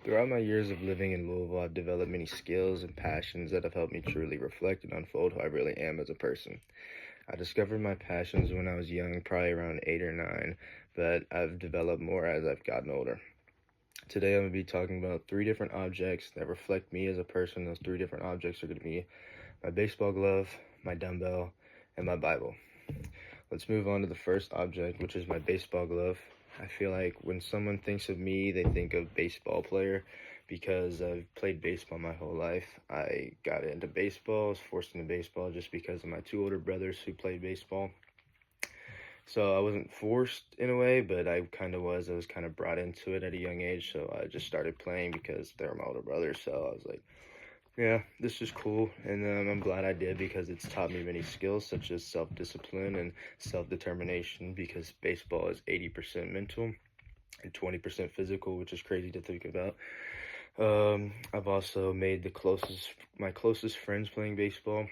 Throughout my years of living in Louisville, I've developed many skills and passions that have helped me truly reflect and unfold who I really am as a person. I discovered my passions when I was young, probably around 8 or 9, but I've developed more as I've gotten older. Today, I'm going to be talking about 3 different objects that reflect me as a person. Those 3 different objects are going to be my baseball glove, my dumbbell, and my Bible. Let's move on to the first object, which is my baseball glove. I feel like when someone thinks of me, they think of baseball player because I've played baseball my whole life. I got into baseball, was forced into baseball just because of my 2 older brothers who played baseball. So I wasn't forced in a way, but I kind of was. I was kind of brought into it at a young age, so I just started playing because they were my older brothers. So I was like, yeah, this is cool, and I'm glad I did because it's taught me many skills such as self-discipline and self-determination, because baseball is 80% mental and 20% physical, which is crazy to think about. I've also made my closest friends playing baseball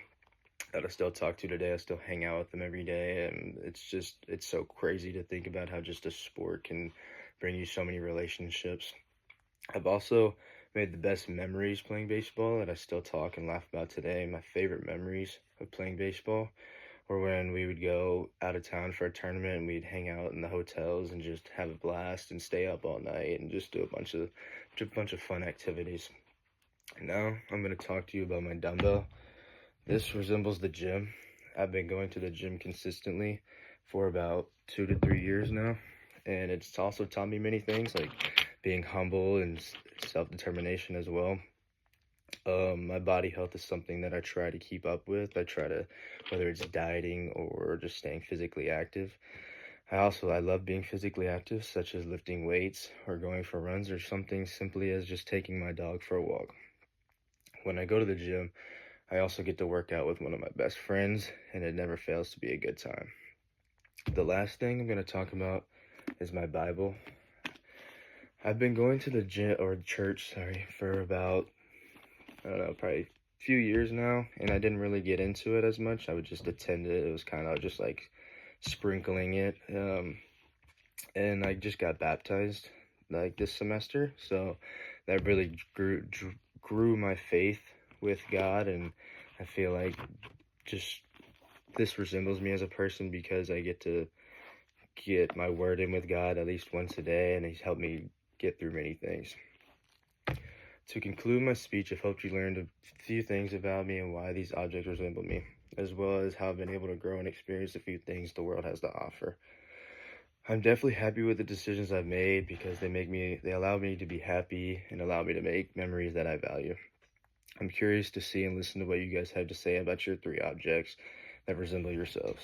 that I still talk to today. I still hang out with them every day, and it's so crazy to think about how just a sport can bring you so many relationships. I've also made the best memories playing baseball that I still talk and laugh about today. My favorite memories of playing baseball were when we would go out of town for a tournament and we'd hang out in the hotels and just have a blast and stay up all night and just do a bunch of fun activities. Now I'm going to talk to you about my dumbbell. This resembles the gym. I've been going to the gym consistently for about 2 to 3 years now, and it's also taught me many things like being humble and self-determination as well. My body health is something that I try to keep up with. Whether it's dieting or just staying physically active. I love being physically active, such as lifting weights or going for runs, or something simply as just taking my dog for a walk. When I go to the gym, I also get to work out with one of my best friends, and it never fails to be a good time. The last thing I'm going to talk about is my Bible. I've been going to the church, for about, I don't know, probably a few years now, and I didn't really get into it as much. I would just attend it. It was kind of just like sprinkling it. And I just got baptized like this semester, so that really grew my faith with God, and I feel like just this resembles me as a person because I get to get my word in with God at least once a day, and He's helped me get through many things. To conclude my speech, I hope you learned a few things about me and why these objects resemble me, as well as how I've been able to grow and experience a few things the world has to offer. I'm definitely happy with the decisions I've made because they allow me to be happy and allow me to make memories that I value. I'm curious to see and listen to what you guys have to say about your 3 objects that resemble yourselves.